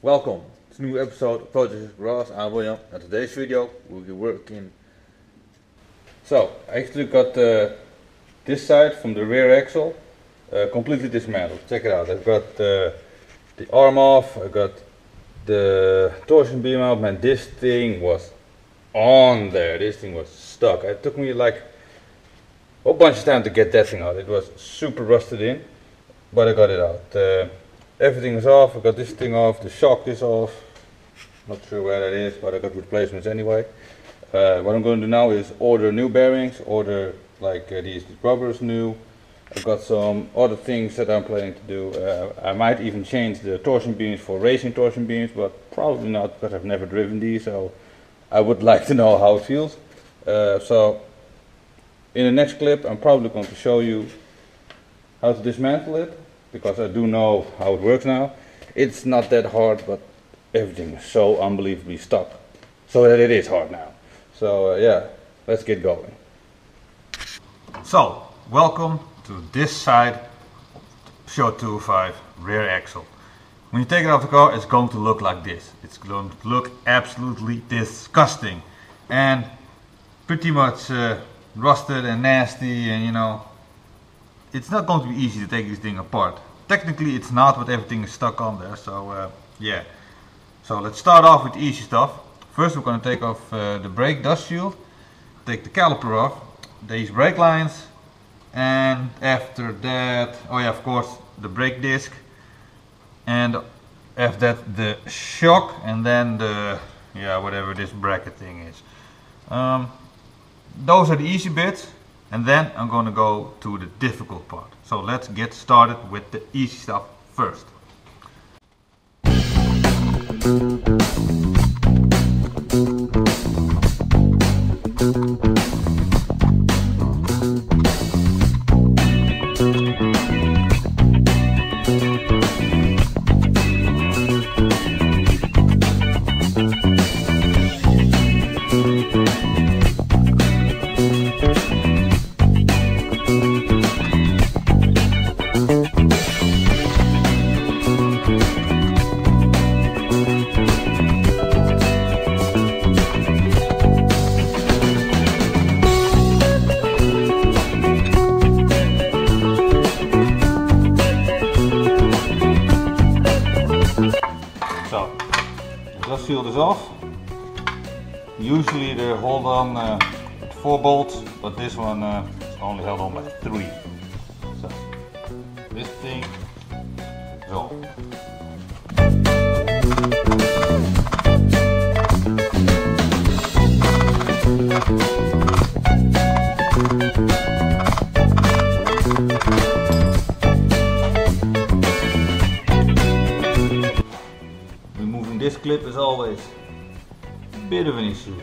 Welcome to a new episode of Project Grass. I'm William, and today's video we'll be working. So I actually got this side from the rear axle completely dismantled. Check it out. I've got the arm off, I got the torsion beam out. Man, this thing was on there. This thing was stuck. It took me like a whole bunch of time to get that thing out. It was super rusted in, but I got it out. Everything is off. I got this thing off, the shock is off. Not sure where that is, but I got replacements anyway. What I'm going to do now is order new bearings, order like these rubbers new. I've got some other things that I'm planning to do. I might even change the torsion beams for racing torsion beams, but probably not because I've never driven these, so I would like to know how it feels. So in the next clip I'm probably going to show you how to dismantle it, because I do know how it works now. It's not that hard, but everything is so unbelievably stuck, so that it is hard now. So yeah, let's get going. So, welcome to this side Peugeot 205 rear axle. When you take it off the car, it's going to look like this. It's going to look absolutely disgusting and pretty much rusted and nasty, and you know, it's not going to be easy to take this thing apart. Technically it's not, but everything is stuck on there, so yeah. So let's start off with the easy stuff. First we're going to take off the brake dust shield, take the caliper off, these brake lines, and after that, oh yeah, of course, the brake disc, and after that the shock, and then the, yeah, whatever this bracket thing is. Those are the easy bits. And then I'm going to go to the difficult part. So let's get started with the easy stuff first. Shield is off. Usually they're held on with 4 bolts, but this one is only held on by 3. So this thing is off. This clip is always a bit of an issue.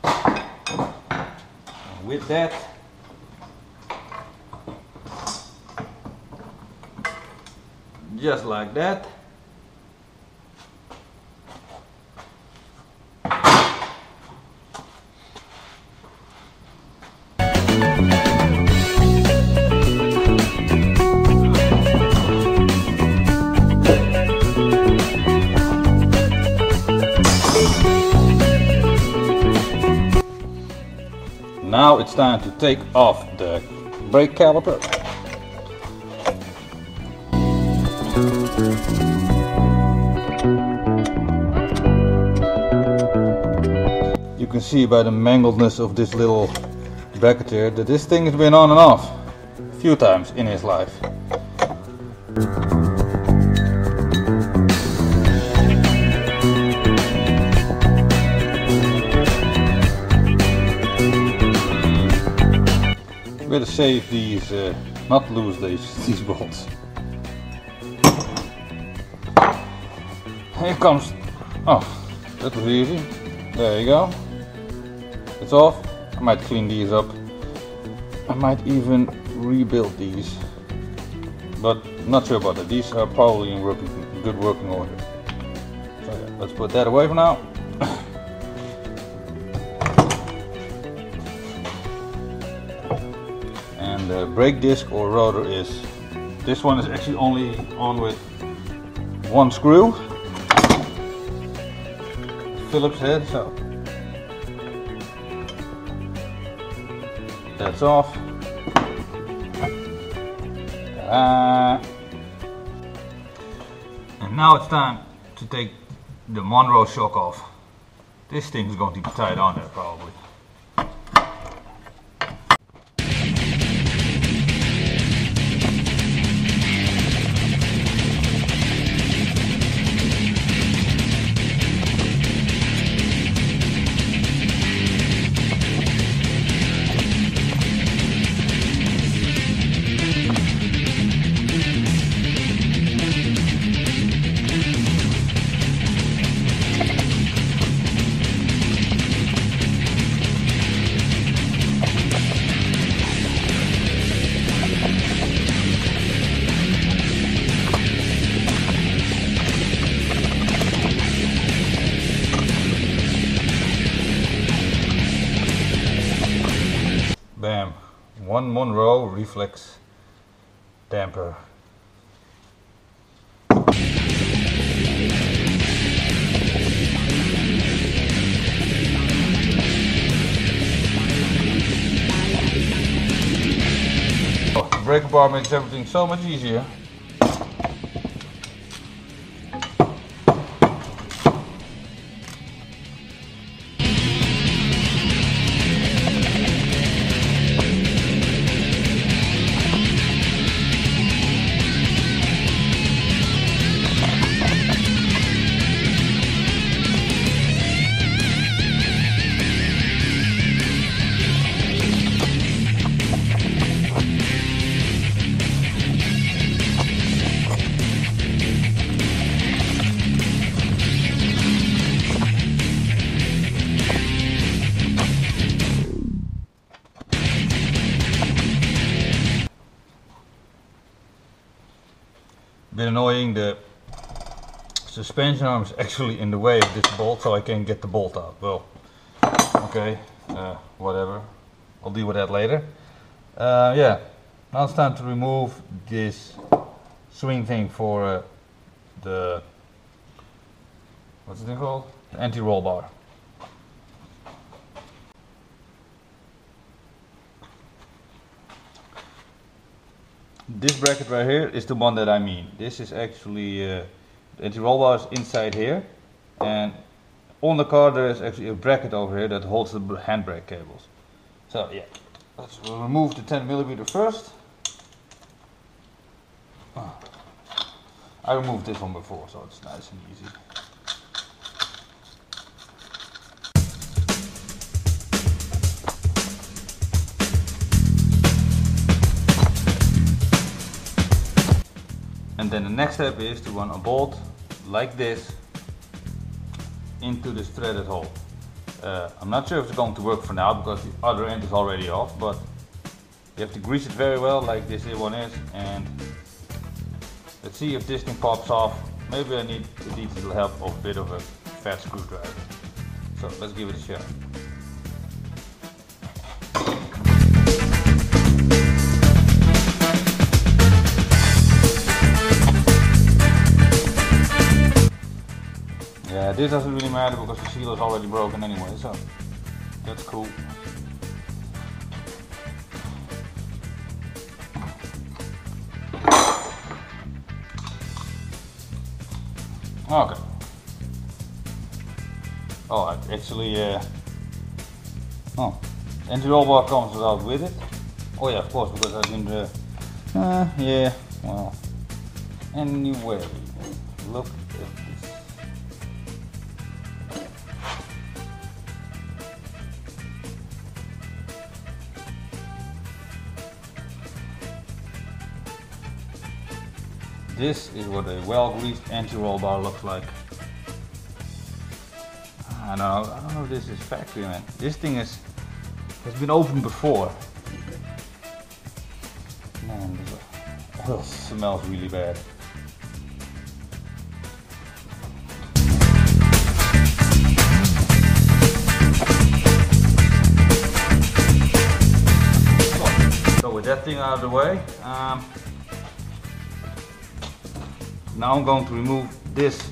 And with that, just like that, now it's time to take off the brake caliper. You can see by the mangledness of this little bracket here that this thing has been on and off a few times in his life. Better save these, not lose these bolts. Here comes, oh, that was easy. There you go. It's off. I might clean these up. I might even rebuild these, but not sure about that. These are probably in good working order. So yeah, let's put that away for now. And the brake disc or rotor is This one is actually only on with one screw. Phillips head, so that's off. And now it's time to take the Monroe shock off. This thing is going to be tied on there probably. Bam, one Monroe reflex damper. Oh, the breaker bar makes everything so much easier. Bit annoying, the suspension arm is actually in the way of this bolt, so I can't get the bolt out. Well, okay, whatever, I'll deal with that later. Yeah, now it's time to remove this swing thing for the, what's it thing called? The anti-roll bar. This bracket right here is the one that I mean. This is actually the anti-roll bar is inside here, and on the car there is actually a bracket over here that holds the handbrake cables. So yeah, let's remove the 10mm first. I removed this one before, so it's nice and easy. And then the next step is to run a bolt like this into this threaded hole. I'm not sure if it's going to work for now because the other end is already off, but you have to grease it very well like this one is, and let's see if this thing pops off. Maybe I need a little help of a bit of a fat screwdriver. So let's give it a shot. Yeah, this doesn't really matter because the seal is already broken anyway, so that's cool. Okay. Oh, actually, oh, anti-roll bar comes out with it. Oh yeah, of course, because I didn't. Yeah, well. Anyway, look at this. This is what a well-greased anti-roll bar looks like. I don't know if this is factory, man. This thing has been opened before. Man, this oil smells really bad. So with that thing out of the way, Now I'm going to remove this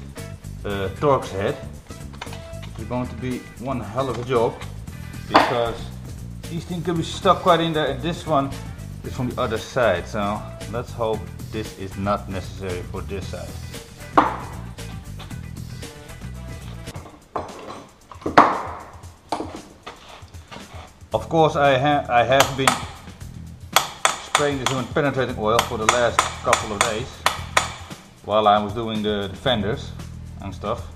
Torx head. It's going to be one hell of a job because these things can be stuck quite in there, and this one is from the other side, so let's hope this is not necessary for this side. Of course I have been spraying this with penetrating oil for the last couple of days while I was doing the fenders and stuff.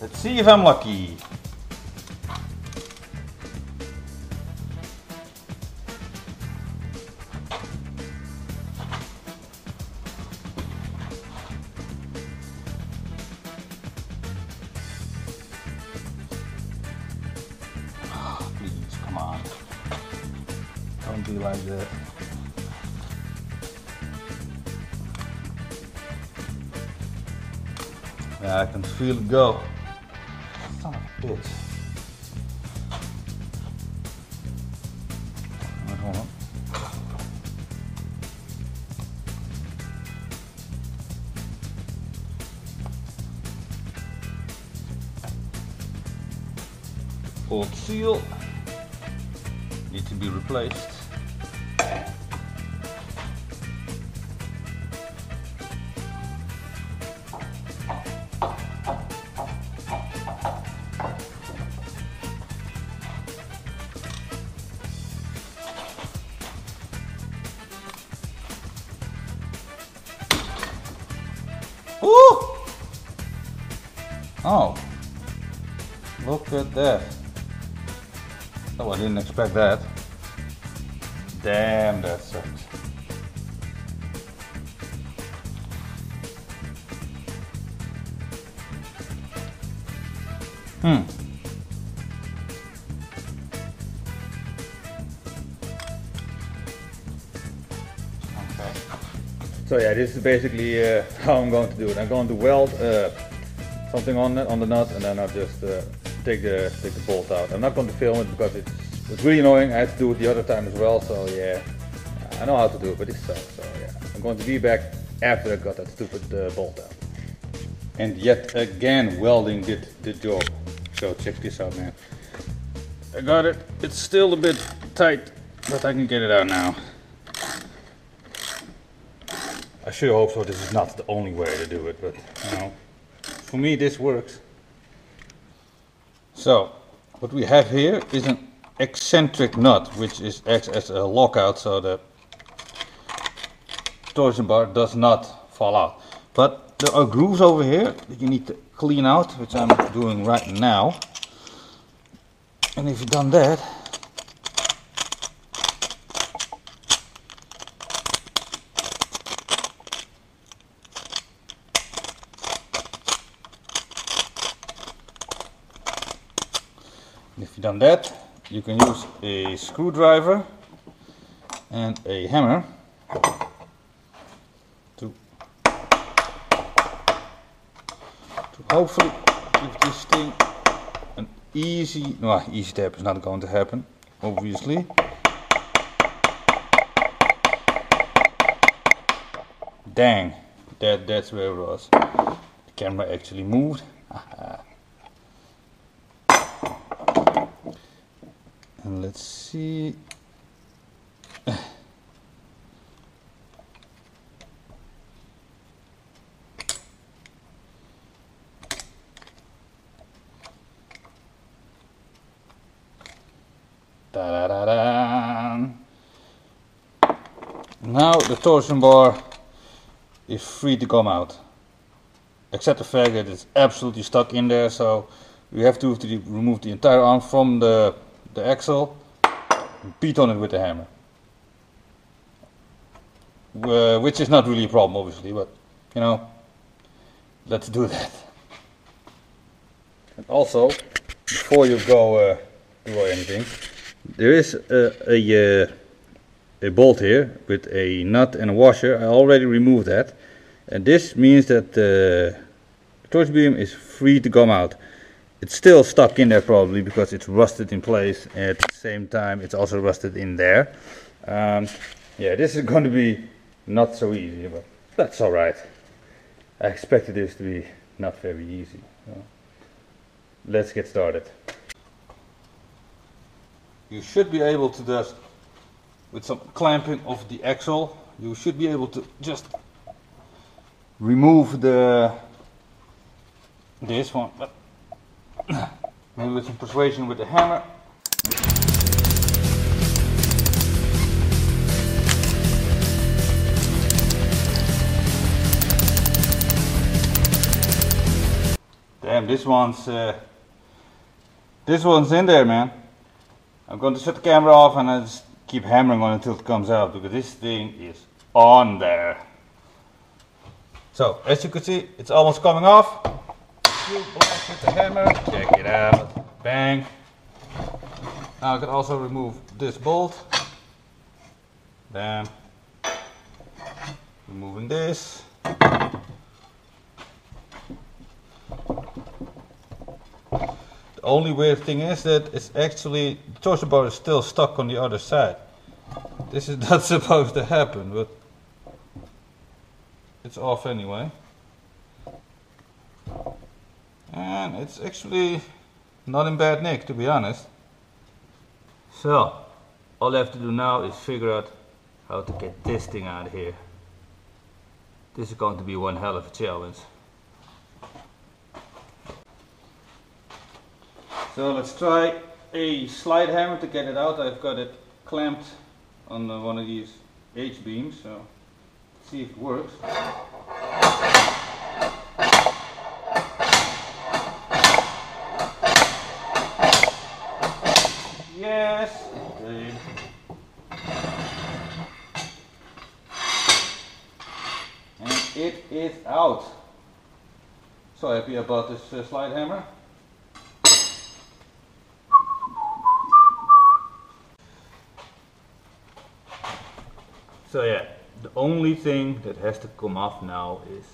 Let's see if I'm lucky. Oh, please, come on. Don't be like that. Yeah, I can feel it go. Son of a bitch. Right, hold on. Old seal needs to be replaced. Ooh! Oh, look at that. Oh, I didn't expect that. Damn, that sucks. Okay. So yeah, this is basically how I'm going to do it. I'm going to weld something on the nut, and then I'll just take the bolt out. I'm not going to film it because it's really annoying. I had to do it the other time as well, so yeah, I know how to do it, but it sucks. So yeah, I'm going to be back after I got that stupid bolt out. And yet again, welding did the job. So check this out, man. I got it. It's still a bit tight, but I can get it out now. I sure hope so. This is not the only way to do it, but you know, for me this works. So what we have here is an eccentric nut, which acts as a lockout so the torsion bar does not fall out. But there are grooves over here that you need to clean out, which I'm doing right now. And if you've done that, you can use a screwdriver and a hammer to hopefully give this thing an easy tap is not going to happen, obviously. Dang, that's where it was. The camera actually moved. And let's see. Da-da-da-da. Now the torsion bar is free to come out, except the fact that it's absolutely stuck in there, so you have to remove the entire arm from the axle and beat on it with the hammer, which is not really a problem obviously, but you know, let's do that. And also, before you go do anything, there is a bolt here with a nut and a washer. I already removed that, and this means that the torch beam is free to come out. It's still stuck in there probably because it's rusted in place, and at the same time it's also rusted in there. Yeah, this is going to be not so easy, but that's alright. I expected this to be not very easy. So let's get started. You should be able to just, with some clamping of the axle, you should be able to just remove this one, but maybe with some persuasion with the hammer. Damn, this one's in there, man. I'm going to shut the camera off and I just keep hammering on it until it comes out, because this thing is on there. So, as you can see, it's almost coming off. You blast with the hammer, check it out, bang. Now I can also remove this bolt. Bam. Removing this. The only weird thing is that it's actually, the torsion bar is still stuck on the other side. This is not supposed to happen, but it's off anyway. And it's actually not in bad nick, to be honest. So, all I have to do now is figure out how to get this thing out of here. This is going to be one hell of a challenge. So let's try a slide hammer to get it out. I've got it clamped on one of these H-beams, so let's see if it works. Yes, it did. And it is out. So happy about this slide hammer. So yeah, the only thing that has to come off now is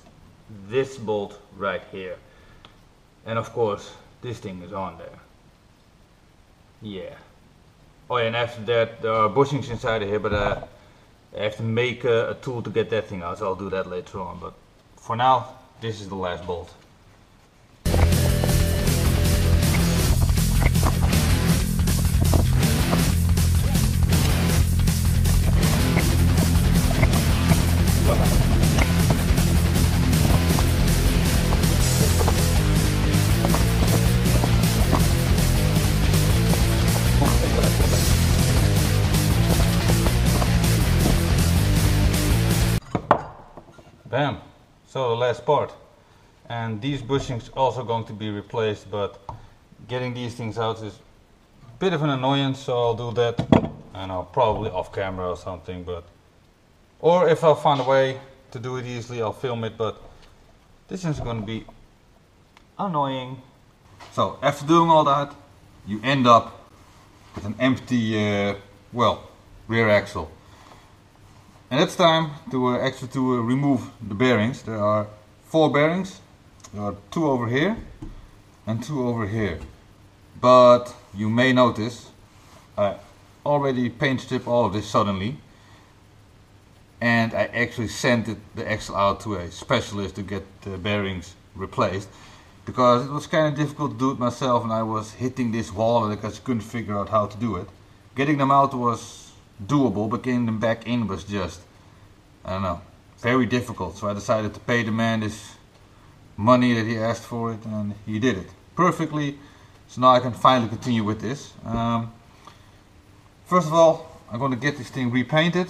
this bolt right here. And of course, this thing is on there. Yeah. Oh yeah, and after that there are bushings inside of here, but I have to make a tool to get that thing out, so I'll do that later on. But for now, this is the last bolt. Bam! So the last part, and these bushings also going to be replaced, but getting these things out is a bit of an annoyance, so I'll do that, and I'll probably off camera or something, but or if I'll find a way to do it easily, I'll film it, but this is going to be annoying. So after doing all that, you end up with an empty, rear axle. And it's time to remove the bearings. There are 4 bearings. There are 2 over here and 2 over here. But you may notice I already paint stripped all of this suddenly, and I actually sent the axle out to a specialist to get the bearings replaced, because it was kind of difficult to do it myself, and I was hitting this wall because I couldn't figure out how to do it. Getting them out was doable, but getting them back in was just, I don't know, very difficult. So I decided to pay the man this money that he asked for it, and he did it perfectly. So now I can finally continue with this. First of all, I'm going to get this thing repainted.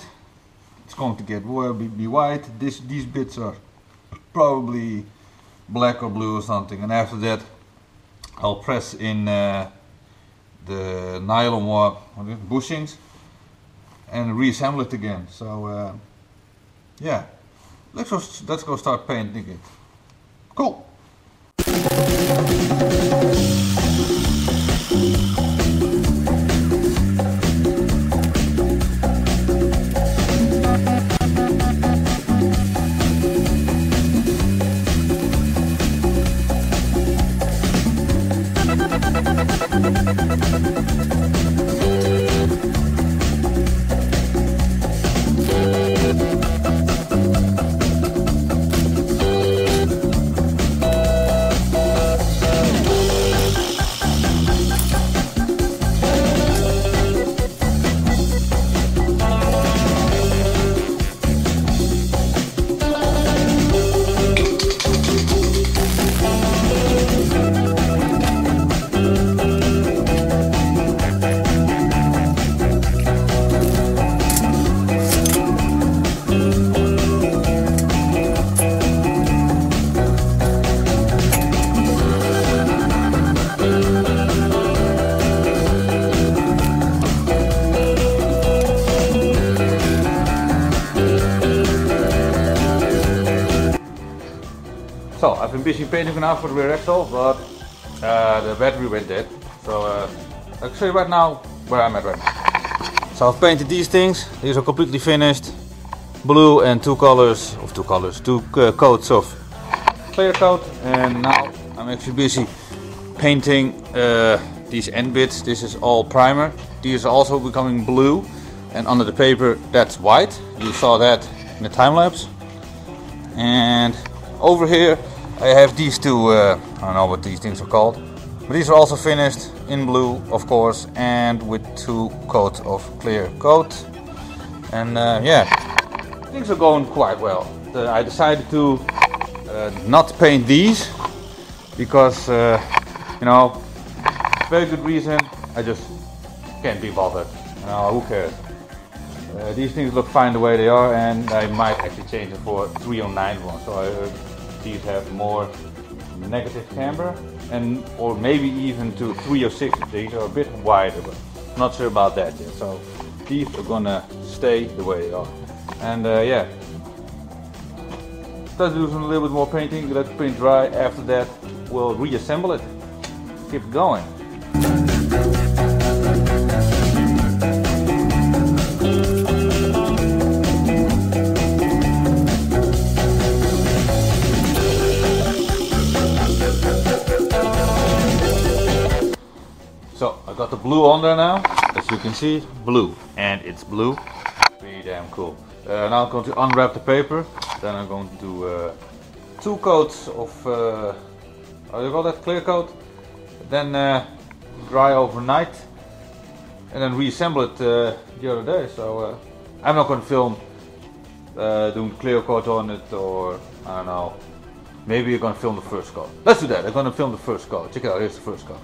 It's going to be white. These bits are probably black or blue or something, and after that I'll press in the nylon bushings and reassemble it again. So yeah, let's go start painting it. Cool. So I've been busy painting now for the rear axle, but the battery went dead. So I'll show you right now where I'm at right now. So I've painted these things. These are completely finished. Blue and two coats of clear coat, and now I'm actually busy painting these end bits. This is all primer. These are also becoming blue, and under the paper that's white. You saw that in the time lapse. And over here I have these two, I don't know what these things are called, but these are also finished in blue, of course, and with two coats of clear coat. And yeah, things are going quite well. I decided to not paint these because you know, very good reason, I just can't be bothered. You know, who cares? These things look fine the way they are, and I might actually change them for 309 ones. So these have more negative camber, and or maybe even to 306. These are a bit wider, but not sure about that yet. So these are gonna stay the way they are. And yeah, let's do some little bit more painting. Let the paint dry. After that, we'll reassemble it. Keep it going. So I got the blue on there now, as you can see, blue, and it's blue, pretty damn cool. Now I'm going to unwrap the paper, then I'm going to do two coats of, how do you call that, clear coat, then dry overnight, and then reassemble it the other day. So I'm not going to film doing clear coat on it, or I don't know, maybe you're going to film the first coat. Let's do that. I'm going to film the first coat. Check it out, here's the first coat.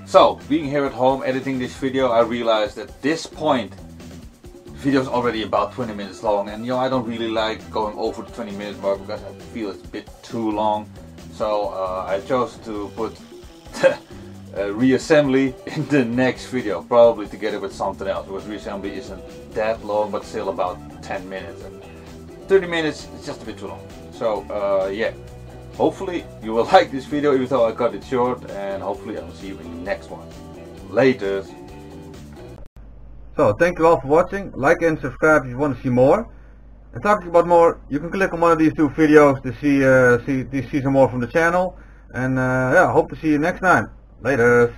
So, being here at home editing this video, I realized at this point the video is already about 20 minutes long, and you know, I don't really like going over the 20 minute mark because I feel it's a bit too long. So I chose to put the reassembly in the next video, probably together with something else, because reassembly isn't that long, but still about 10 minutes, and 30 minutes is just a bit too long. So yeah, hopefully you will like this video, even though I cut it short, and hopefully I will see you in the next one. Later. So thank you all for watching. Like and subscribe if you want to see more. And talking about more, you can click on one of these two videos to see some more from the channel. And yeah, I hope to see you next time. Later.